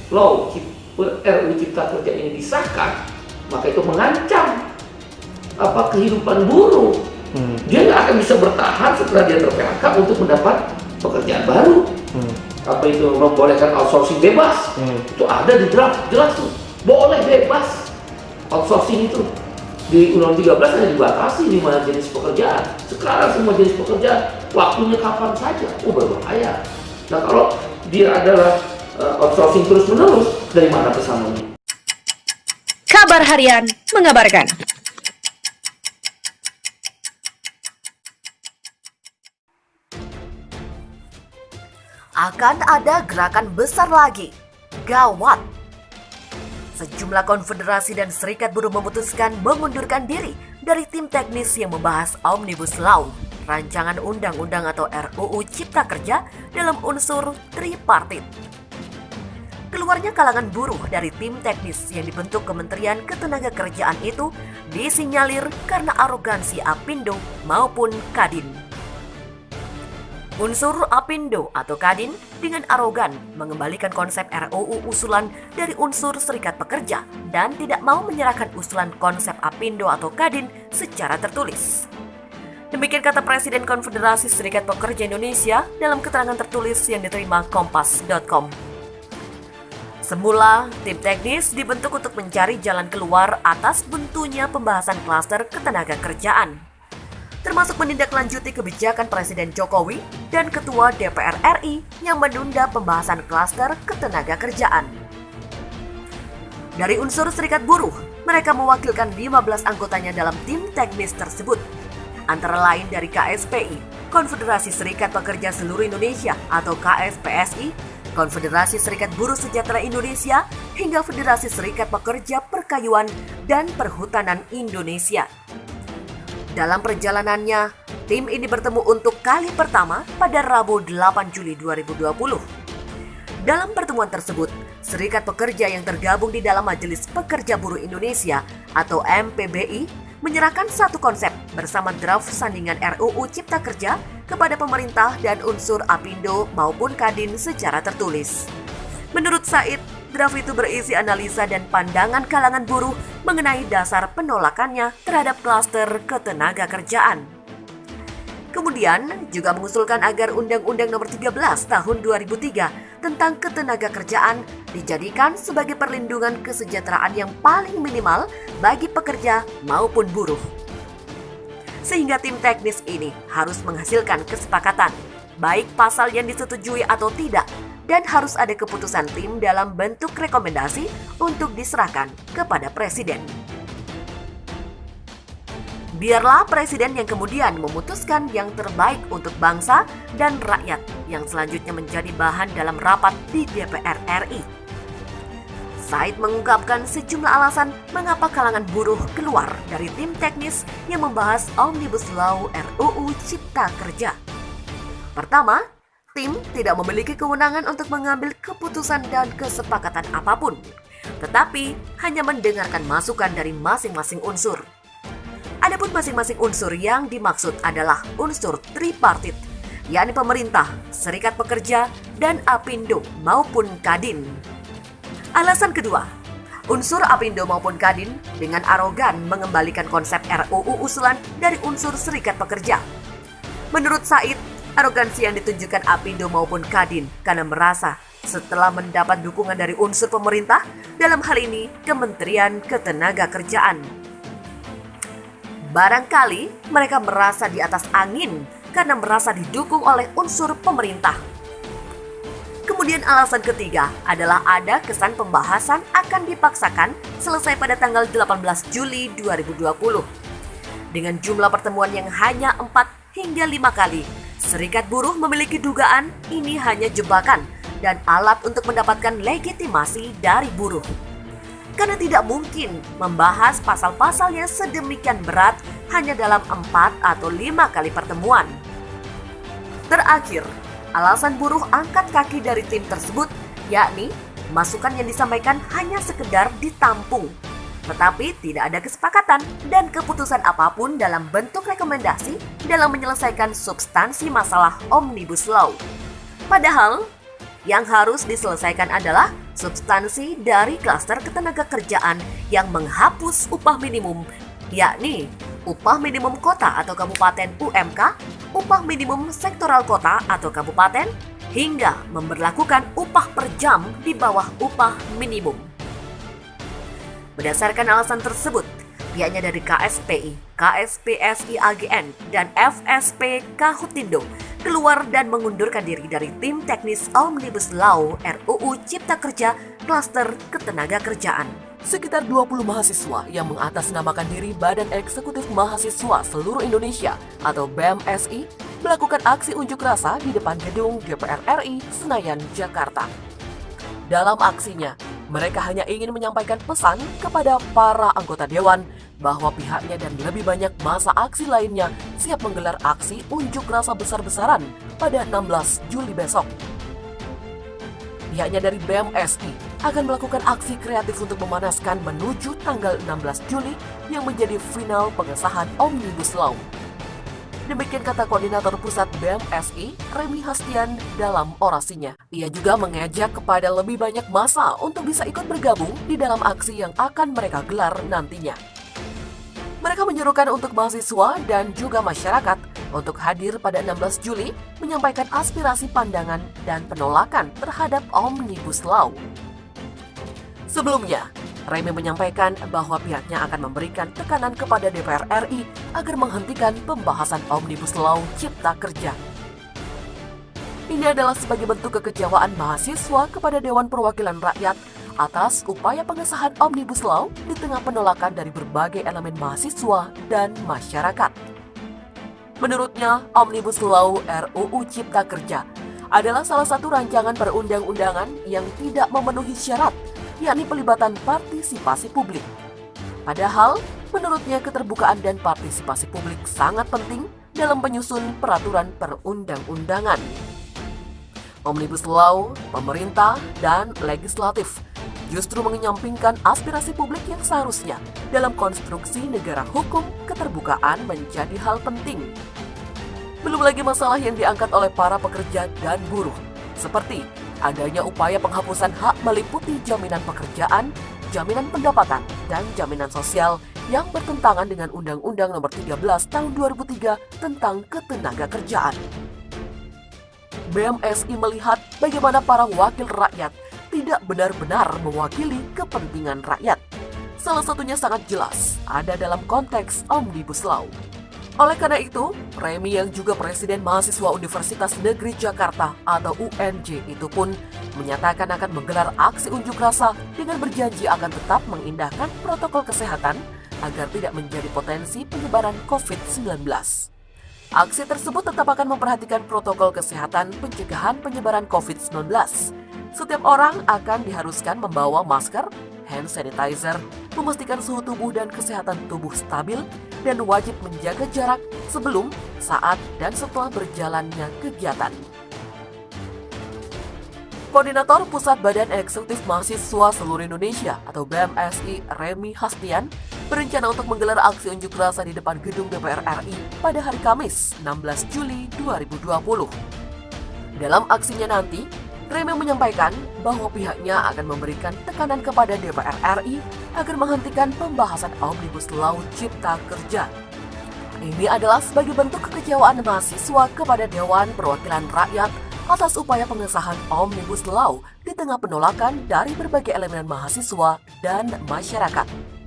RUU Cipta Kerja ini disahkan, maka itu mengancam kehidupan buruh. Dia nggak akan bisa bertahan setelah dia ter-PHK untuk mendapat pekerjaan baru. Apa itu membolehkan outsourcing bebas? Itu ada di draft, jelas tuh, boleh bebas outsourcing itu. Di Undang-Undang 13 hanya dibatasi 5 jenis pekerjaan. Sekarang semua jenis pekerjaan waktunya kapan saja. Berbahaya. Nah, kalau dia adalah outsourcing terus-menerus, dari mana pesangonnya? Kabar Harian mengabarkan. Akan ada gerakan besar lagi. Gawat. Sejumlah konfederasi dan serikat buruh memutuskan mengundurkan diri dari tim teknis yang membahas Omnibus Law, rancangan undang-undang atau RUU Cipta Kerja dalam unsur tripartit. Keluarnya kalangan buruh dari tim teknis yang dibentuk Kementerian Ketenagakerjaan itu disinyalir karena arogansi Apindo maupun Kadin. Unsur Apindo atau Kadin dengan arogan mengembalikan konsep RUU usulan dari unsur serikat pekerja dan tidak mau menyerahkan usulan konsep Apindo atau Kadin secara tertulis. Demikian kata Presiden Konfederasi Serikat Pekerja Indonesia dalam keterangan tertulis yang diterima Kompas.com. Semula, tim teknis dibentuk untuk mencari jalan keluar atas buntunya pembahasan klaster ketenagakerjaan, termasuk menindaklanjuti kebijakan Presiden Jokowi dan Ketua DPR RI yang menunda pembahasan klaster ketenagakerjaan. Dari unsur serikat buruh, mereka mewakilkan 15 anggotanya dalam tim teknis tersebut, antara lain dari KSPI, Konfederasi Serikat Pekerja Seluruh Indonesia atau KSPSI, Konfederasi Serikat Buruh Sejahtera Indonesia, hingga Federasi Serikat Pekerja Perkayuan dan Perhutanan Indonesia. Dalam perjalanannya, tim ini bertemu untuk kali pertama pada Rabu 8 Juli 2020. Dalam pertemuan tersebut, serikat pekerja yang tergabung di dalam Majelis Pekerja Buruh Indonesia atau MPBI menyerahkan satu konsep bersama draft sandingan RUU Cipta Kerja kepada pemerintah dan unsur Apindo maupun Kadin secara tertulis. Menurut Said, draft itu berisi analisa dan pandangan kalangan buruh mengenai dasar penolakannya terhadap klaster ketenagakerjaan. Kemudian juga mengusulkan agar Undang-Undang Nomor 13 Tahun 2003 tentang ketenagakerjaan dijadikan sebagai perlindungan kesejahteraan yang paling minimal bagi pekerja maupun buruh. Sehingga tim teknis ini harus menghasilkan kesepakatan, baik pasal yang disetujui atau tidak, dan harus ada keputusan tim dalam bentuk rekomendasi untuk diserahkan kepada Presiden. Biarlah Presiden yang kemudian memutuskan yang terbaik untuk bangsa dan rakyat yang selanjutnya menjadi bahan dalam rapat di DPR RI. Said mengungkapkan sejumlah alasan mengapa kalangan buruh keluar dari tim teknis yang membahas Omnibus Law RUU Cipta Kerja. Pertama, tim tidak memiliki kewenangan untuk mengambil keputusan dan kesepakatan apapun, tetapi hanya mendengarkan masukan dari masing-masing unsur. Adapun masing-masing unsur yang dimaksud adalah unsur tripartit, yakni pemerintah, serikat pekerja, dan Apindo maupun Kadin. Alasan kedua, unsur Apindo maupun Kadin dengan arogan mengembalikan konsep RUU usulan dari unsur serikat pekerja. Menurut Said, arogansi yang ditunjukkan Apindo maupun Kadin karena merasa setelah mendapat dukungan dari unsur pemerintah, dalam hal ini Kementerian Ketenagakerjaan. Barangkali mereka merasa di atas angin karena merasa didukung oleh unsur pemerintah. Kemudian alasan ketiga adalah ada kesan pembahasan akan dipaksakan selesai pada tanggal 18 Juli 2020. Dengan jumlah pertemuan yang hanya 4 hingga 5 kali, serikat buruh memiliki dugaan ini hanya jebakan dan alat untuk mendapatkan legitimasi dari buruh. Karena tidak mungkin membahas pasal-pasal yang sedemikian berat hanya dalam 4 atau 5 kali pertemuan. Terakhir, alasan buruh angkat kaki dari tim tersebut, yakni masukan yang disampaikan hanya sekedar ditampung, tetapi tidak ada kesepakatan dan keputusan apapun dalam bentuk rekomendasi dalam menyelesaikan substansi masalah Omnibus Law. Padahal, yang harus diselesaikan adalah substansi dari klaster ketenagakerjaan yang menghapus upah minimum, yakni upah minimum kota atau kabupaten UMK, upah minimum sektoral kota atau kabupaten, hingga memberlakukan upah per jam di bawah upah minimum. Berdasarkan alasan tersebut, pihaknya dari KSPI, KSPSI AGN, dan FSP Kahutindo keluar dan mengundurkan diri dari tim teknis Omnibus Law RUU Cipta Kerja Klaster Ketenagakerjaan. Sekitar 20 mahasiswa yang mengatasnamakan diri Badan Eksekutif Mahasiswa Seluruh Indonesia atau BEMSI melakukan aksi unjuk rasa di depan gedung DPR RI Senayan, Jakarta. Dalam aksinya, mereka hanya ingin menyampaikan pesan kepada para anggota dewan bahwa pihaknya dan lebih banyak massa aksi lainnya siap menggelar aksi unjuk rasa besar-besaran pada 16 Juli besok. Pihaknya dari BEMSI akan melakukan aksi kreatif untuk memanaskan menuju tanggal 16 Juli yang menjadi final pengesahan Omnibus Law. Demikian kata Koordinator Pusat BEMSI, Remy Hastian dalam orasinya. Ia juga mengajak kepada lebih banyak massa untuk bisa ikut bergabung di dalam aksi yang akan mereka gelar nantinya. Mereka menyuruhkan untuk mahasiswa dan juga masyarakat untuk hadir pada 16 Juli menyampaikan aspirasi pandangan dan penolakan terhadap Omnibus Law. Sebelumnya, Remy menyampaikan bahwa pihaknya akan memberikan tekanan kepada DPR RI agar menghentikan pembahasan Omnibus Law Cipta Kerja. Ini adalah sebagai bentuk kekecewaan mahasiswa kepada Dewan Perwakilan Rakyat atas upaya pengesahan Omnibus Law di tengah penolakan dari berbagai elemen mahasiswa dan masyarakat. Menurutnya, Omnibus Law RUU Cipta Kerja adalah salah satu rancangan perundang-undangan yang tidak memenuhi syarat, yakni pelibatan partisipasi publik. Padahal, menurutnya keterbukaan dan partisipasi publik sangat penting dalam penyusun peraturan perundang-undangan. Omnibus Law, pemerintah, dan legislatif justru mengenyampingkan aspirasi publik yang seharusnya dalam konstruksi negara hukum keterbukaan menjadi hal penting. Belum lagi masalah yang diangkat oleh para pekerja dan buruh, seperti adanya upaya penghapusan hak meliputi jaminan pekerjaan, jaminan pendapatan, dan jaminan sosial yang bertentangan dengan Undang-Undang Nomor 13 Tahun 2003 tentang Ketenagakerjaan. BEMSI melihat bagaimana para wakil rakyat tidak benar-benar mewakili kepentingan rakyat. Salah satunya sangat jelas ada dalam konteks Omnibus Law. Oleh karena itu, Remy yang juga Presiden Mahasiswa Universitas Negeri Jakarta atau UNJ itu pun menyatakan akan menggelar aksi unjuk rasa dengan berjanji akan tetap mengindahkan protokol kesehatan agar tidak menjadi potensi penyebaran COVID-19. Aksi tersebut tetap akan memperhatikan protokol kesehatan pencegahan penyebaran COVID-19. Setiap orang akan diharuskan membawa masker, hand sanitizer, memastikan suhu tubuh dan kesehatan tubuh stabil, dan wajib menjaga jarak sebelum, saat, dan setelah berjalannya kegiatan. Koordinator Pusat Badan Eksekutif Mahasiswa Seluruh Indonesia atau BEMSI, Remy Hastian, berencana untuk menggelar aksi unjuk rasa di depan gedung DPR RI pada hari Kamis, 16 Juli 2020. Dalam aksinya nanti, Remy menyampaikan bahwa pihaknya akan memberikan tekanan kepada DPR RI agar menghentikan pembahasan Omnibus Law Cipta Kerja. Ini adalah sebagai bentuk kekecewaan mahasiswa kepada Dewan Perwakilan Rakyat atas upaya pengesahan Omnibus Law di tengah penolakan dari berbagai elemen mahasiswa dan masyarakat.